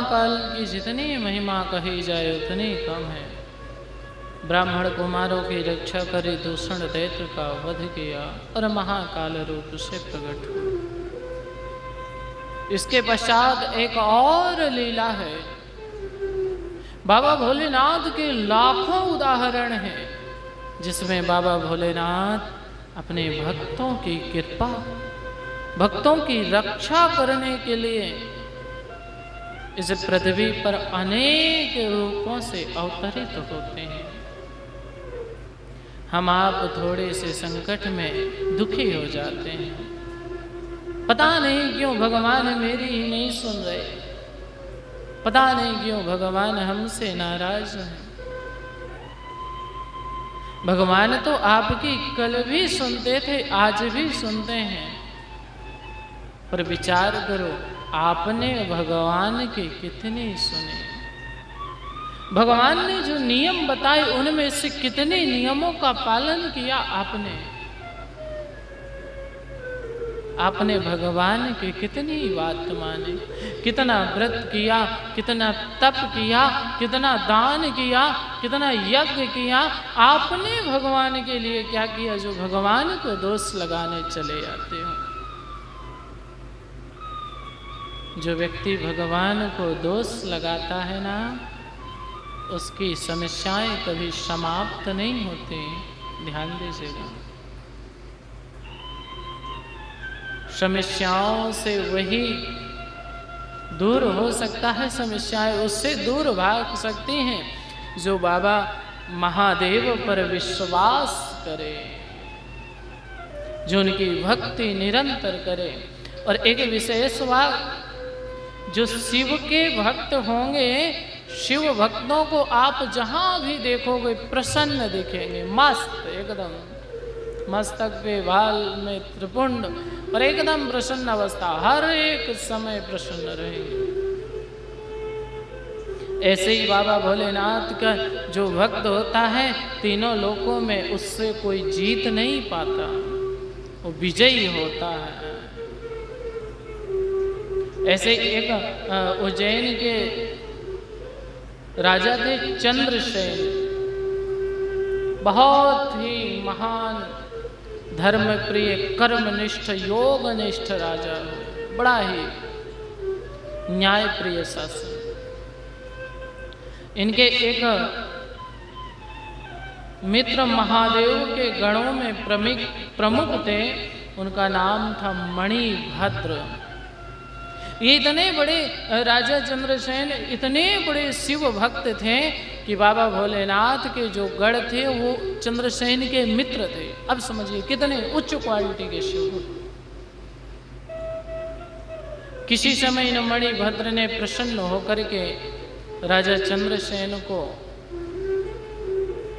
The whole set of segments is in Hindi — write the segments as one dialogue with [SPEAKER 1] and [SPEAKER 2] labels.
[SPEAKER 1] महाकाल की जितनी महिमा कही जाए उतनी कम है। ब्राह्मण कुमारों की रक्षा करी, दूषण दैत्य का वध किया और महाकाल रूप से प्रकट हुआ। इसके पश्चात एक और लीला है। बाबा भोलेनाथ के लाखों उदाहरण हैं, जिसमें बाबा भोलेनाथ अपने भक्तों की कृपा, भक्तों की रक्षा करने के लिए इस पृथ्वी पर अनेक रूपों से अवतरित होते हैं। हम आप थोड़े से संकट में दुखी हो जाते हैं, पता नहीं क्यों भगवान मेरी ही नहीं सुन रहे, पता नहीं क्यों भगवान हमसे नाराज हैं। भगवान तो आपकी कल भी सुनते थे, आज भी सुनते हैं, पर विचार करो आपने भगवान के कितने सुने। भगवान ने जो नियम बताए उनमें से कितने नियमों का पालन किया आपने। आपने भगवान की कितनी बात माने, कितना व्रत किया, कितना तप किया, कितना दान किया, कितना यज्ञ किया। आपने भगवान के लिए क्या किया जो भगवान को दोष लगाने चले जाते हो। जो व्यक्ति भगवान को दोष लगाता है ना, उसकी समस्याएं कभी समाप्त नहीं होती। ध्यान दीजिएगा, समस्याओं से वही दूर हो सकता है, समस्याएं उससे दूर भाग सकती हैं जो बाबा महादेव पर विश्वास करे, जो उनकी भक्ति निरंतर करे। और एक विशेष बात, जो शिव के भक्त होंगे, शिव भक्तों को आप जहां भी देखोगे प्रसन्न दिखेंगे, मस्त एकदम, मस्तक पे बाल में त्रिपुंड और एकदम प्रसन्न अवस्था, हर एक समय प्रसन्न रहेंगे। ऐसे ही बाबा भोलेनाथ का जो भक्त होता है, तीनों लोकों में उससे कोई जीत नहीं पाता, वो विजयी होता है। ऐसे एक उज्जैन के राजा थे चंद्रसेन, बहुत ही महान धर्मप्रिय, कर्मनिष्ठ, योगनिष्ठ राजा, बड़ा ही न्यायप्रिय शासन। इनके एक मित्र महादेव के गणों में प्रमुख थे, उनका नाम था मणिभद्र। ये इतने बड़े राजा चंद्रसेन इतने बड़े शिव भक्त थे कि बाबा भोलेनाथ के जो गढ़ थे वो चंद्रसेन के मित्र थे। अब समझिए कितने उच्च क्वालिटी के शिव भक्त। किसी समय इन मणिभद्र ने प्रसन्न होकर के राजा चंद्रसेन को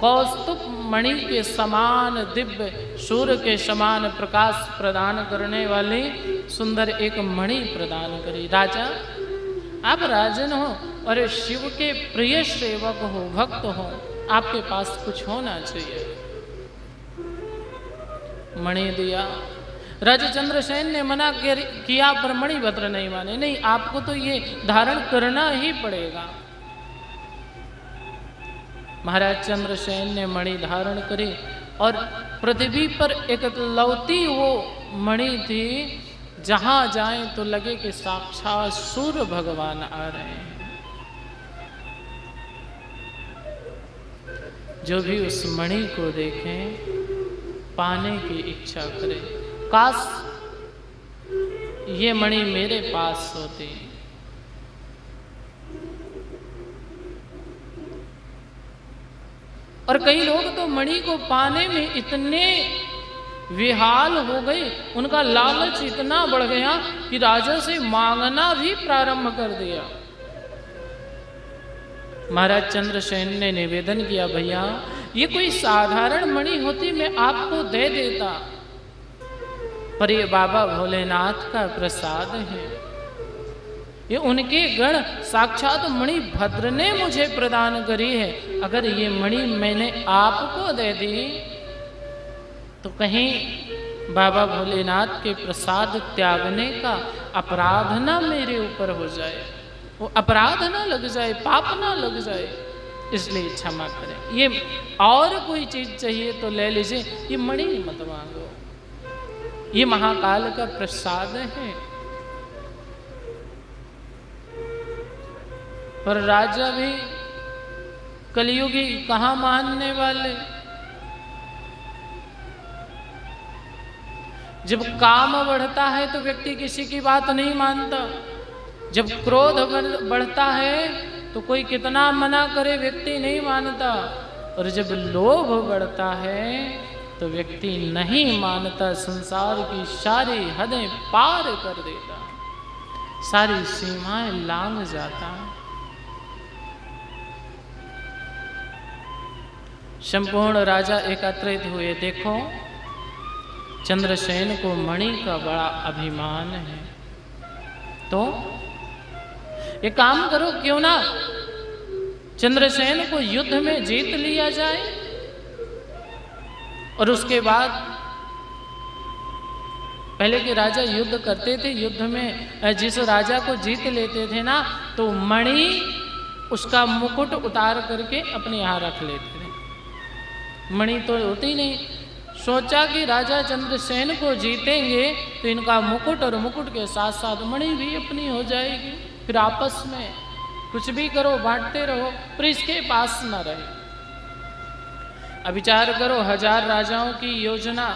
[SPEAKER 1] कौस्तुभ मणि के समान, दिव्य सूर्य के समान प्रकाश प्रदान करने वाली सुंदर एक मणि प्रदान करी। राजा, आप राजन हो और शिव के प्रिय सेवक हो, भक्त हो, आपके पास कुछ होना चाहिए। मणि दिया। राजा चंद्रसेन ने मना किया पर मणिभद्र नहीं माने। नहीं, आपको तो ये धारण करना ही पड़ेगा। महाराज चंद्रसेन ने मणि धारण करी और पृथ्वी पर एकलौती वो मणि थी, जहां जाए तो लगे कि साक्षात सूर्य भगवान आ रहे हैं। जो भी उस मणि को देखें पाने की इच्छा करे, काश ये मणि मेरे पास होती। और कई लोग तो मणि को पाने में इतने विहाल हो गए, उनका लालच इतना बढ़ गया कि राजा से मांगना भी प्रारंभ कर दिया। महाराज चंद्रसेन ने निवेदन किया, भैया ये कोई साधारण मणि होती मैं आपको दे देता, पर ये बाबा भोलेनाथ का प्रसाद है, ये उनके गण साक्षात मणिभद्र ने मुझे प्रदान करी है। अगर ये मणि मैंने आपको दे दी तो कहीं बाबा भोलेनाथ के प्रसाद त्यागने का अपराध ना मेरे ऊपर हो जाए। वो अपराध ना लग जाए, पाप ना लग जाए, इसलिए क्षमा करें। ये और कोई चीज चाहिए तो ले लीजिए, ये मणि मत मांगो, ये महाकाल का प्रसाद है। पर राजा भी कलयुगी कहाँ मानने वाले। जब काम बढ़ता है तो व्यक्ति किसी की बात नहीं मानता, जब क्रोध बढ़ता है तो कोई कितना मना करे व्यक्ति नहीं मानता, और जब लोभ बढ़ता है तो व्यक्ति नहीं मानता, संसार की सारी हदें पार कर देता, सारी सीमाएं लांघ जाता। संपूर्ण राजा एकत्रित हुए। देखो चंद्रसेन को मणि का बड़ा अभिमान है, तो ये काम करो, क्यों ना चंद्रसेन को युद्ध में जीत लिया जाए, और उसके बाद पहले के राजा युद्ध करते थे, युद्ध में जिस राजा को जीत लेते थे ना, तो मणि उसका मुकुट उतार करके अपने यहाँ रख लेते थे। मणि तो होती नहीं। सोचा कि राजा चंद्रसेन को जीतेंगे तो इनका मुकुट और मुकुट के साथ साथ मणि भी अपनी हो जाएगी, फिर आपस में कुछ भी करो, बांटते रहो, पर इसके पास न रहे। अब विचार करो, 1000 राजाओं की योजना,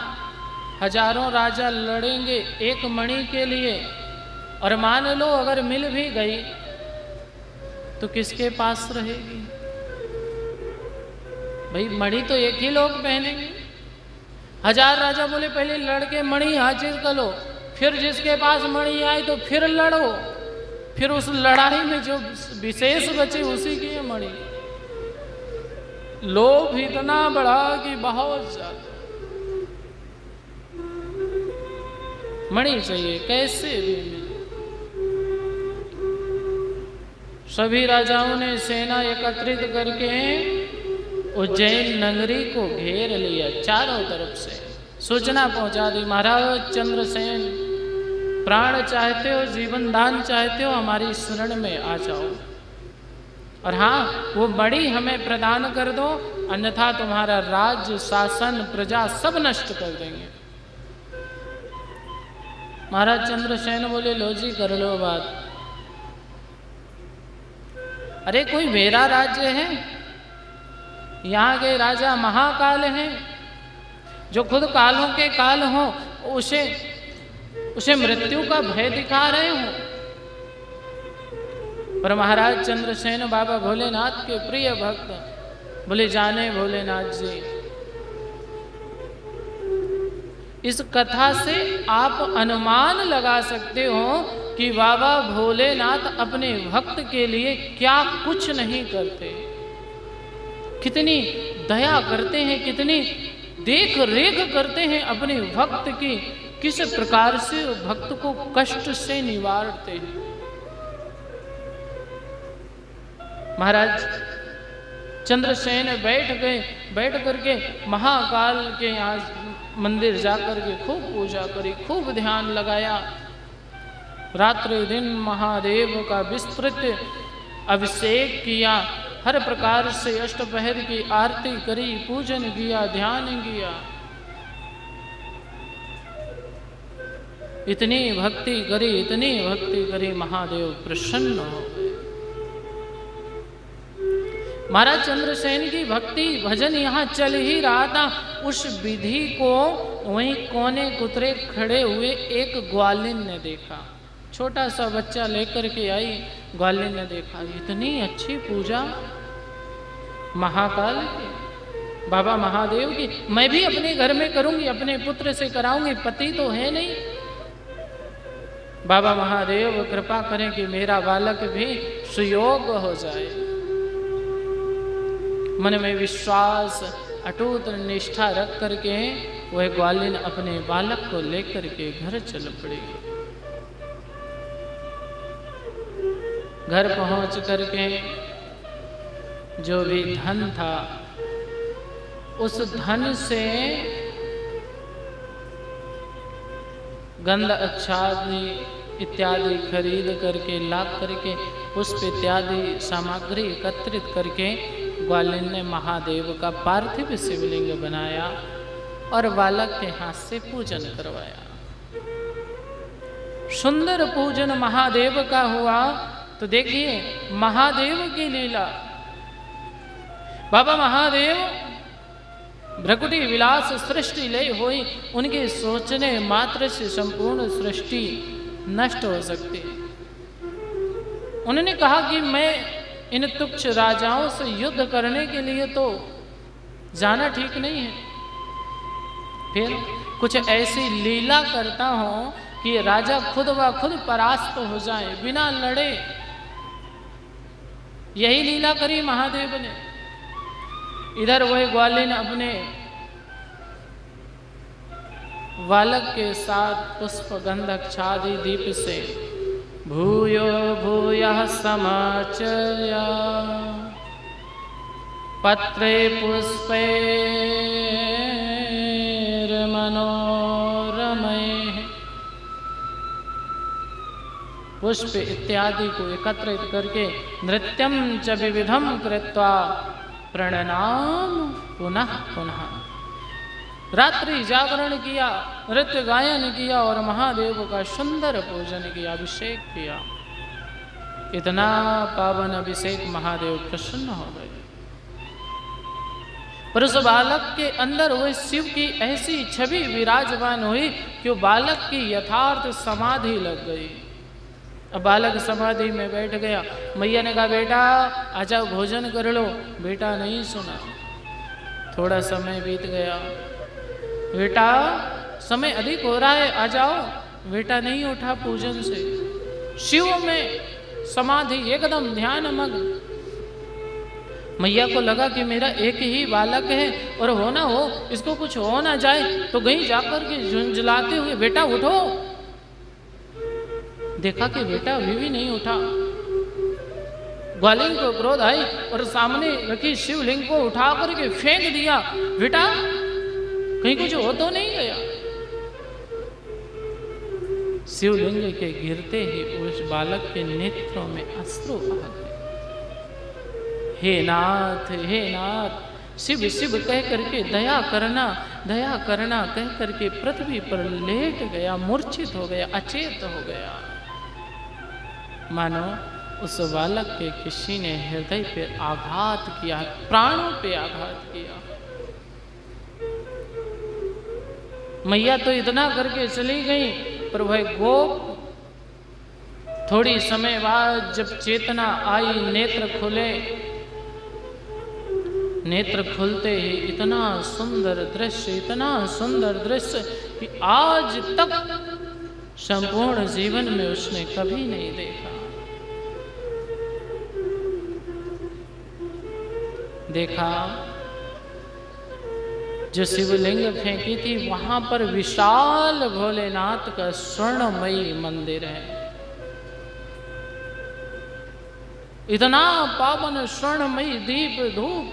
[SPEAKER 1] हजारों राजा लड़ेंगे एक मणि के लिए, और मान लो अगर मिल भी गई तो किसके पास रहेगी? भाई मणि तो एक ही लोग पहनेंगे। 1000 राजा बोले पहले लड़के मणि हाजिर कर लो, फिर जिसके पास मणि आए तो फिर लड़ो, फिर उस लड़ाई में जो विशेष बचे उसी की है मणि। लोभ इतना बढ़ा कि बहुत ज्यादा मणि चाहिए, कैसे भी मिले। सभी राजाओं ने सेना एकत्रित करके उज्जैन नगरी को घेर लिया, चारों तरफ से सूचना पहुंचा दी, महाराज चंद्रसेन प्राण चाहते हो, जीवन दान चाहते हो, हमारी शरण में आ जाओ, और हाँ वो मणि हमें प्रदान कर दो, अन्यथा तुम्हारा राज्य शासन प्रजा सब नष्ट कर देंगे। महाराज चंद्रसेन बोले लो जी कर लो बात। अरे कोई मेरा राज्य है? यहाँ के राजा महाकाल हैं, जो खुद कालों के काल हो, उसे मृत्यु का भय दिखा रहे हो। पर महाराज चंद्रसेन बाबा भोलेनाथ के प्रिय भक्त बोले जाने भोलेनाथ जी, इस कथा से आप अनुमान लगा सकते हो कि बाबा भोलेनाथ अपने भक्त के लिए क्या कुछ नहीं करते, कितनी दया करते हैं, कितनी देख रेख करते हैं अपने भक्त की, किस प्रकार से भक्त को कष्ट से निवारते हैं। महाराज चंद्रसेन बैठ गए, बैठ करके महाकाल के यहाँ मंदिर जाकर के खूब पूजा करी, खूब ध्यान लगाया, रात्रि दिन महादेव का विस्तृत अभिषेक किया, हर प्रकार से अष्टपहर की आरती करी, पूजन किया, ध्यान किया। इतनी भक्ति करी, इतनी भक्ति करी, महादेव प्रसन्न हो गए। महाराज चंद्रसेन की भक्ति भजन यहाँ चल ही रहा था, उस विधि को वहीं कोने कुतरे खड़े हुए एक ग्वालिन ने देखा। छोटा सा बच्चा लेकर के आई, ग्वालिन ने देखा इतनी अच्छी पूजा महाकाल की, बाबा महादेव की, मैं भी अपने घर में करूंगी, अपने पुत्र से कराऊंगी, पति तो है नहीं। बाबा महादेव कृपा करें कि मेरा बालक भी सुयोग हो जाए। मन में विश्वास अटूट निष्ठा रख करके वह ग्वालिन अपने बालक को लेकर के घर चल पड़ी। घर पहुंच करके जो भी धन था उस धन से गंध अच्छादि इत्यादि खरीद करके ला करके पुष्प इत्यादि सामग्री एकत्रित करके ग्वालिन ने महादेव का पार्थिव शिवलिंग बनाया और बालक के हाथ से पूजन करवाया। सुंदर पूजन महादेव का हुआ। तो देखिए महादेव की लीला। बाबा महादेव भ्रकुटी विलास सृष्टि लय हुई, उनके सोचने मात्र से संपूर्ण सृष्टि नष्ट हो सकती है। उन्होंने कहा कि मैं इन तुच्छ राजाओं से युद्ध करने के लिए तो जाना ठीक नहीं है, फिर कुछ ऐसी लीला करता हूं कि राजा खुद व खुद परास्त हो जाए बिना लड़े। यही लीला करी महादेव ने। इधर वह ग्वालिन अपने बालक के साथ पुष्प गंधक छादी दीप से भूयो भूयः समाचर्य पत्रे पुष्पे मनोरमय पुष्प इत्यादि को एकत्रित करके नृत्यम च विविधम कृत्वा प्रणनाम पुनः पुनः। रात्रि जागरण किया, नृत्य गायन किया और महादेव का सुंदर पूजन किया, अभिषेक किया। इतना पावन अभिषेक महादेव प्रसन्न हो गए। पर उस बालक के अंदर वह शिव की ऐसी छवि विराजमान हुई कि वो बालक की यथार्थ समाधि लग गई। अब बालक समाधि में बैठ गया। मैया ने कहा बेटा आ जाओ भोजन कर लो। बेटा नहीं सुना। थोड़ा समय बीत गया। बेटा समय अधिक हो रहा है, आ जाओ। बेटा नहीं उठा पूजन से, शिव में समाधि, एकदम ध्यान मग्न। मैया को लगा कि मेरा एक ही बालक है और हो ना हो, इसको कुछ हो ना जाए, तो गई जाकर के झुंझलाते हुए बेटा उठो। देखा कि बेटा अभी भी नहीं उठा। ग्वालिन को क्रोध आई और सामने रखी शिवलिंग को उठा करके फेंक दिया। बेटा कहीं कुछ हो तो नहीं गया। शिवलिंग के गिरते ही उस बालक के नेत्रों में अश्रु आ गए। हे नाथ, हे नाथ, शिव शिव कह करके दया करना कह करके पृथ्वी पर लेट गया, मूर्छित हो गया, अचेत हो गया। मानो उस बालक के किसी ने हृदय पे आघात किया, प्राणों पे आघात किया। मैया तो इतना करके चली गई, पर वह गोप थोड़ी समय बाद जब चेतना आई, नेत्र खुले, नेत्र खुलते ही इतना सुंदर दृश्य कि आज तक संपूर्ण जीवन में उसने कभी नहीं देखा। देखा जो शिवलिंग फेंकी थी वहां पर विशाल भोलेनाथ का स्वर्णमयी मंदिर है। इतना पावन स्वर्णमयी दीप धूप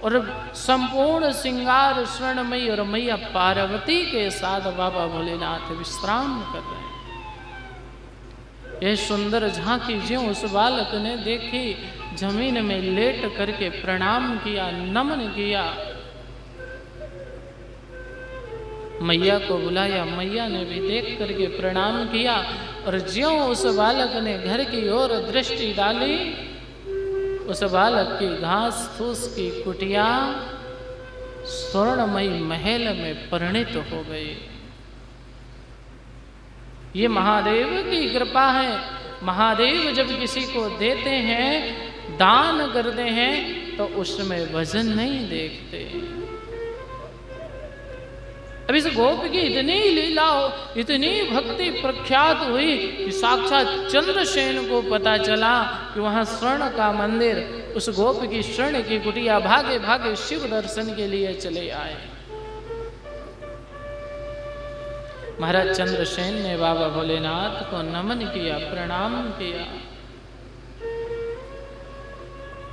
[SPEAKER 1] और संपूर्ण श्रृंगार स्वर्णमयी, और मैया पार्वती के साथ बाबा भोलेनाथ विश्राम कर रहे हैं। यह सुंदर झांकी ज्यों उस बालक ने देखी, जमीन में लेट करके प्रणाम किया, नमन किया। मैया को बुलाया, मैया ने भी देख करके प्रणाम किया, और ज्यों उस बालक ने घर की ओर दृष्टि डाली, उस बालक की घास फूस की कुटिया स्वर्णमयी महल में परिणित हो गई। ये महादेव की कृपा है। महादेव जब किसी को देते हैं, दान करते हैं, तो उसमें वजन नहीं देखते। अब इस गोप की इतनी लीला हो, इतनी भक्ति प्रख्यात हुई कि साक्षात चंद्रसेन को पता चला कि वहां स्वर्ण का मंदिर, उस गोप की स्वर्ण की कुटिया, भागे भागे शिव दर्शन के लिए चले आए। महाराज चंद्रसेन ने बाबा भोलेनाथ को नमन किया, प्रणाम किया।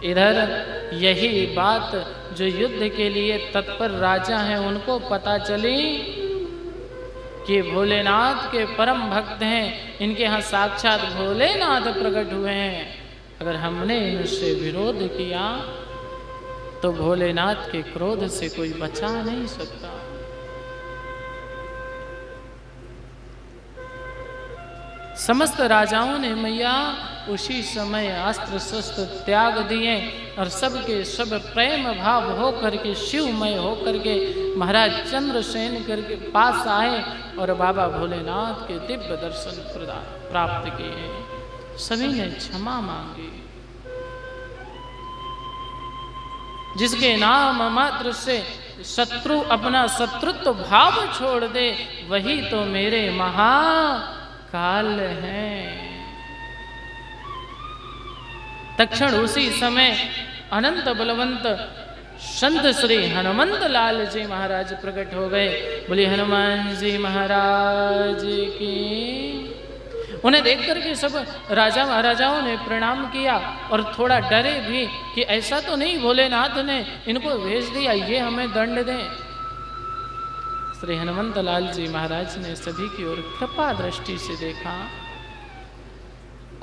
[SPEAKER 1] इधर यही बात जो युद्ध के लिए तत्पर राजा हैं उनको पता चली कि भोलेनाथ के परम भक्त हैं, इनके यहाँ साक्षात भोलेनाथ प्रकट हुए हैं। अगर हमने इनसे विरोध किया तो भोलेनाथ के क्रोध से कोई बचा नहीं सकता। समस्त राजाओं ने मैया उसी समय अस्त्र शस्त्र त्याग दिए और सबके सब प्रेम भाव हो करके शिवमय हो करके महाराज चंद्रसेन करके पास आए और बाबा भोलेनाथ के दिव्य दर्शन प्राप्त किए। सभी ने क्षमा मांगी। जिसके नाम मात्र से शत्रु अपना शत्रुत्व भाव छोड़ दे वही तो मेरे महाकाल हैं। तक्षण उसी समय अनंत बलवंत संत श्री हनुमंत लाल जी महाराज प्रकट हो गए। बोले हनुमान जी महाराज की। उन्हें देख करके सब राजा महाराजाओं ने प्रणाम किया और थोड़ा डरे भी कि ऐसा तो नहीं भोलेनाथ ने इनको भेज दिया ये हमें दंड दें। श्री हनुमंत लाल जी महाराज ने सभी की ओर कृपा दृष्टि से देखा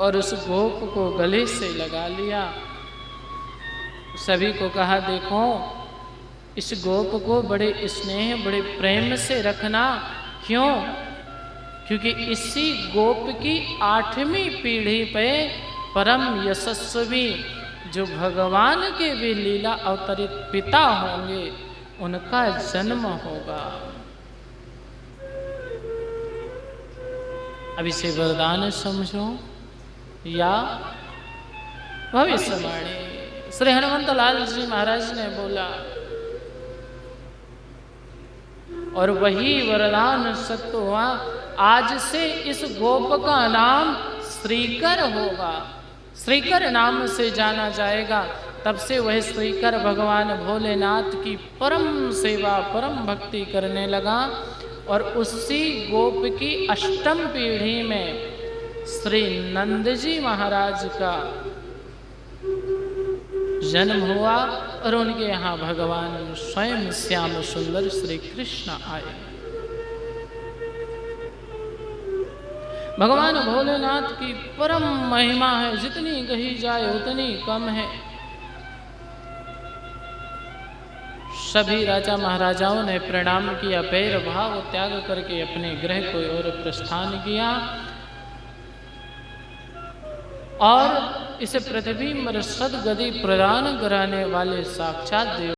[SPEAKER 1] और उस गोप को गले से लगा लिया। सभी को कहा देखो इस गोप को बड़े स्नेह बड़े प्रेम से रखना। क्यों? क्योंकि इसी गोप की 8वीं पीढ़ी पे परम यशस्वी जो भगवान के भी लीला अवतरित पिता होंगे उनका जन्म होगा। अब इसे वरदान समझो या भविष्यवाणी। श्री हनुमंत लाल जी महाराज ने बोला और वही वरदान सत्य हुआ। आज से इस गोप का नाम श्रीकर होगा। श्रीकर नाम से जाना जाएगा। तब से वह श्रीकर भगवान भोलेनाथ की परम सेवा परम भक्ति करने लगा और उसी गोप की 8वीं पीढ़ी में श्री नंद जी महाराज का जन्म हुआ और उनके यहाँ भगवान स्वयं श्याम सुंदर श्री कृष्ण आए। भगवान भोलेनाथ की परम महिमा है, जितनी कही जाए उतनी कम है। सभी राजा महाराजाओं ने प्रणाम किया, पैर भाव त्याग करके अपने गृह को ओर प्रस्थान किया और इस पृथ्वी पर सदगति प्रदान कराने वाले साक्षात देव